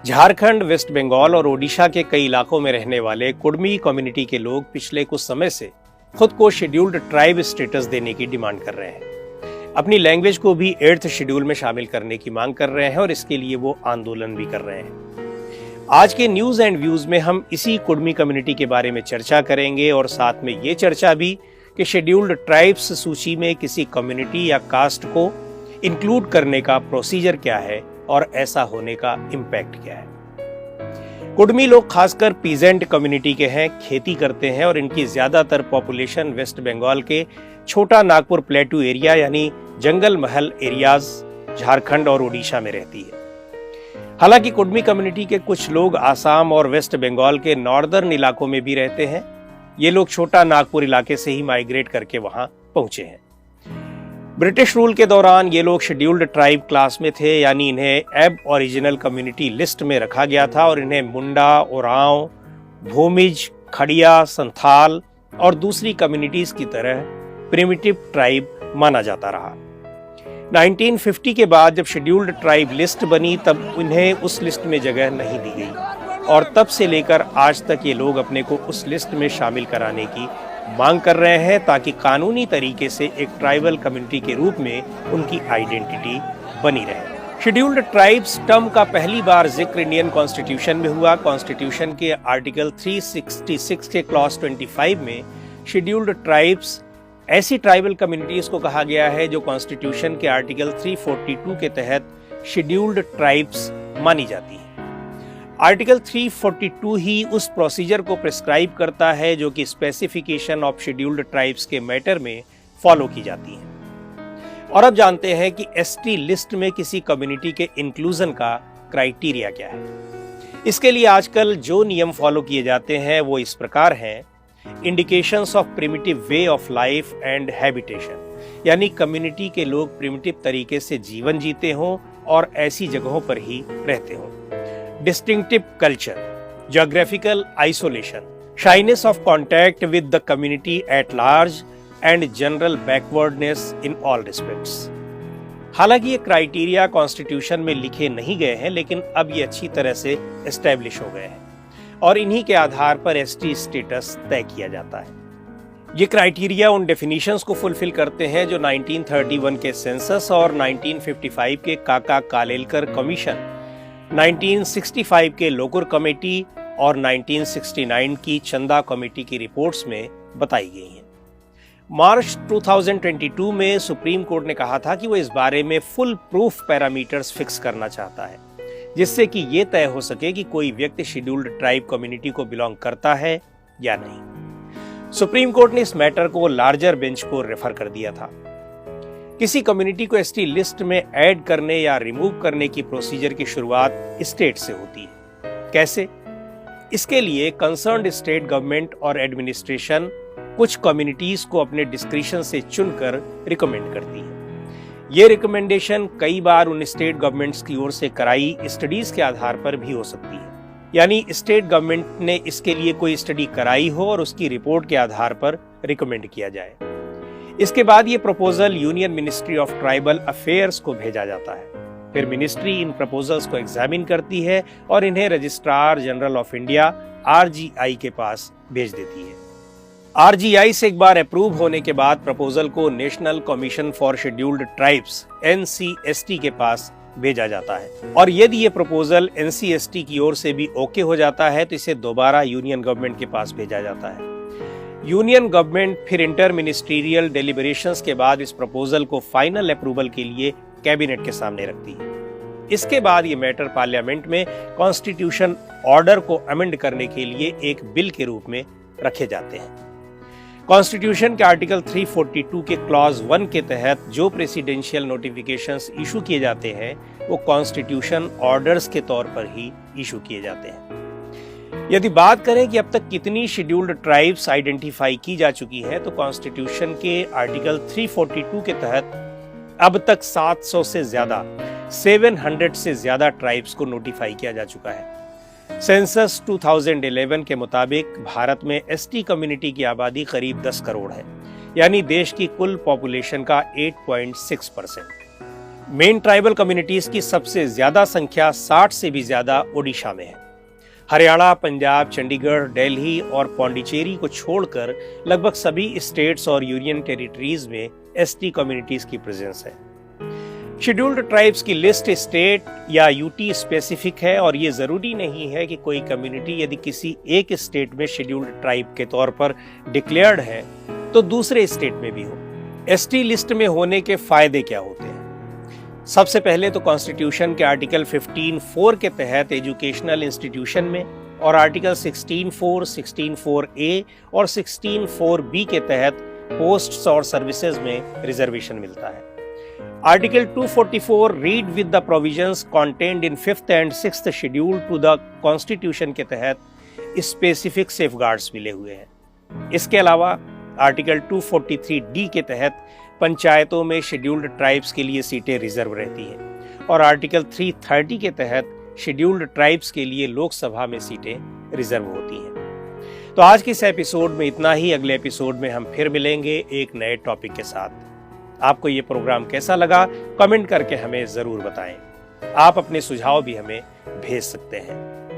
Jharkhand, waste Bengal और ओडिशा के कई इलाकों में रहने वाले कुडमी कम्युनिटी के लोग पिछले कुछ समय से खुद को शेड्यूल्ड ट्राइब स्टेटस देने की डिमांड कर रहे हैं। अपनी लैंग्वेज को भी 8th शेड्यूल में शामिल करने की मांग कर रहे हैं और इसके लिए वो आंदोलन भी कर रहे हैं। आज के न्यूज एंड व्यूज में हम इसी कुडमी कम्युनिटी के बारे में चर्चा करेंगे और साथ में ये चर्चा भी कि शेड्यूल्ड ट्राइब्स सूची में किसी कम्युनिटी या कास्ट को इंक्लूड करने का प्रोसीजर क्या है और ऐसा होने का इम्पैक्ट क्या है। कुडमी लोग खासकर पीजेंट कम्युनिटी के हैं, खेती करते हैं और इनकी ज्यादातर पॉपुलेशन वेस्ट बंगाल के छोटा नागपुर प्लेटू एरिया यानी जंगल महल एरियाज, झारखंड और ओडिशा में रहती है। हालांकि कुडमी कम्युनिटी के कुछ लोग आसाम और वेस्ट बंगाल के नॉर्दर्न इलाकों में भी रहते हैं। ये लोग छोटा नागपुर इलाके से ही माइग्रेट करके वहां पहुंचे हैं। ब्रिटिश रूल के दौरान ये लोग शेड्यूल्ड ट्राइब क्लास में थे, यानी इन्हें एब ओरिजिनल कम्युनिटी लिस्ट में रखा गया था और इन्हें मुंडा, ओरांव, भूमिज, खड़िया, संथाल और दूसरी कम्युनिटीज की तरह प्रिमिटिव ट्राइब माना जाता रहा। 1950 के बाद जब शेड्यूल्ड ट्राइब लिस्ट बनी तब इन्हें उस लिस्ट में जगह नहीं दी गई और तब से लेकर आज तक ये लोग अपने को उस लिस्ट में शामिल कराने की मांग कर रहे हैं ताकि कानूनी तरीके से एक ट्राइबल कम्युनिटी के रूप में उनकी आइडेंटिटी बनी रहे। शेड्यूल्ड ट्राइब्स टर्म का पहली बार जिक्र इंडियन कॉन्स्टिट्यूशन में हुआ। कॉन्स्टिट्यूशन के आर्टिकल 366 के क्लॉज 25 में शेड्यूल्ड ट्राइब्स ऐसी ट्राइबल कम्युनिटीज को कहा गया है जो कॉन्स्टिट्यूशन के आर्टिकल 342 के तहत शेड्यूल्ड ट्राइब्स मानी जाती है। आर्टिकल 342 ही उस प्रोसीजर को प्रिस्क्राइब करता है जो कि स्पेसिफिकेशन ऑफ शेड्यूल्ड ट्राइब्स के मैटर में फॉलो की जाती है। और अब जानते हैं कि एसटी लिस्ट में किसी कम्युनिटी के इंक्लूजन का क्राइटेरिया क्या है। इसके लिए आजकल जो नियम फॉलो किए जाते हैं वो इस प्रकार हैं। Indications of primitive way of life and habitation, यानी कम्युनिटी के लोग प्रिमिटिव तरीके से जीवन जीते हों और ऐसी जगहों पर ही रहते हों। Distinctive culture, geographical isolation, shyness of contact with the community at large and general backwardness in all respects। हालांकि ये क्राइटेरिया कॉन्स्टिट्यूशन में लिखे नहीं गए हैं, लेकिन अब ये अच्छी तरह से एस्टेब्लिश हो गए हैं और इन्हीं के आधार पर एसटी स्टेटस तय किया जाता है। ये क्राइटेरिया उन डेफिनेशंस को फुलफिल करते हैं जो 1931 के सेंसस और 1955 के काका कालेलकर कमीशन, 1965 के लोकुर कमेटी और 1969 की चंदा कमेटी की रिपोर्ट्स में बताई गई हैं। मार्च 2022 में सुप्रीम कोर्ट ने कहा था कि वो इस बारे में फुल प्रूफ पैरामीटर्स फिक्स करना चाहता है जिससे कि ये तय हो सके कि कोई व्यक्ति शेड्यूल्ड ट्राइब कम्युनिटी को बिलोंग करता है या नहीं। सुप्रीम कोर्ट ने इस मैटर को लार्जर बेंच को रेफर कर दिया था। किसी कम्युनिटी को एसटी लिस्ट में ऐड करने या रिमूव करने की प्रोसीजर की शुरुआत स्टेट से होती है। कैसे? इसके लिए कंसर्न्ड स्टेट गवर्नमेंट और एडमिनिस्ट्रेशन कुछ कम्युनिटीज को अपने डिस्क्रिशन से चुनकर रिकमेंड करती है। ये रिकमेंडेशन कई बार उन स्टेट गवर्नमेंट्स की ओर से कराई स्टडीज के आधार पर भी हो सकती है, यानी स्टेट गवर्नमेंट ने इसके लिए कोई स्टडी कराई हो और उसकी रिपोर्ट के आधार पर रिकमेंड किया जाए। इसके बाद ये proposal union ministry of tribal affairs को भेजा जाता है। फिर मिनिस्ट्री इन प्रपोजल्स को एग्जामिन करती है और इन्हें registrar general of India RGI के पास भेज देती है। आरजीआई से एक बार अप्रूव होने के बाद प्रपोजल को national commission for scheduled tribes ancestry के पास भेजा जाता है और यदि ये प्रपोजल एनसीएसटी की ओर से भी ओके हो जाता है तो इसे दोबारा यूनियन गवर्नमेंट के पास भेजा जाता है। यूनियन गवर्नमेंट फिर इंटर मिनिस्ट्रियल डेलिब्रेशंस के बाद इस प्रपोजल को फाइनल अप्रूवल के लिए कैबिनेट के सामने रखती है। इसके बाद ये मैटर पार्लियामेंट में कॉन्स्टिट्यूशन ऑर्डर को अमेंड करने के लिए एक बिल के रूप में रखे जाते हैं। कॉन्स्टिट्यूशन के आर्टिकल 342 के क्लॉज 1 के तहत जो प्रेसिडेंशियल नोटिफिकेशंस इशू किए जाते हैं वो कॉन्स्टिट्यूशन ऑर्डर्स के तौर पर ही इशू किए जाते हैं। यदि बात करें कि अब तक कितनी शेड्यूल्ड ट्राइब्स आइडेंटिफाई की जा चुकी है तो कॉन्स्टिट्यूशन के आर्टिकल 342 के तहत अब तक 700 से ज्यादा 700 से ज्यादा ट्राइब्स को नोटिफाई किया जा चुका है। सेंसस 2011 के मुताबिक भारत में एसटी कम्युनिटी की आबादी करीब 10 करोड़ है, यानी देश की कुल पॉपुलेशन का 8.6%। मेन ट्राइबल कम्युनिटीज की सबसे ज्यादा संख्या 60 से भी ज्यादा ओडिशा में है। हरियाणा, पंजाब, चंडीगढ़, दिल्ली और पौंडीचेरी को छोड़कर लगभग सभी स्टेट्स और यूनियन टेरिटरीज में एसटी कम्युनिटीज की प्रेजेंस है। शेड्यूल्ड ट्राइब्स की लिस्ट स्टेट या यूटी स्पेसिफिक है और ये जरूरी नहीं है कि कोई कम्युनिटी यदि किसी एक स्टेट में शेड्यूल्ड ट्राइब के तौर पर डिक्लेयर्ड है तो दूसरे स्टेट में भी हो। एसटी लिस्ट में होने के फायदे क्या होते हैं? सबसे पहले तो कॉन्स्टिट्यूशन के आर्टिकल 15(4) के तहत एजुकेशनल इंस्टीट्यूशन में और आर्टिकल 16(4), 16(4)A और 16(4)B के तहत पोस्ट्स और सर्विसेज में रिजर्वेशन मिलता है। Article 244 read with the provisions contained in 5th and 6th schedule to the constitution के तहत स्पेसिफिक सेफगार्ड्स मिले हुए हैं। इसके अलावा आर्टिकल 243D के तहत पंचायतों में शेड्यूल्ड ट्राइब्स के लिए सीटें रिजर्व रहती हैं और आर्टिकल 330 के तहत शेड्यूल्ड ट्राइब्स के लिए लोकसभा में सीटें रिजर्व होती हैं। तो आज के इस एपिसोड में इतना ही। अगले एपिसोड में हम फिर मिलेंगे एक नए टॉपिक के साथ। आपको ये प्रोग्राम कैसा लगा कमेंट करके हमें जरूर बताएं। आप अपने सुझाव भी हमें भेज सकते हैं।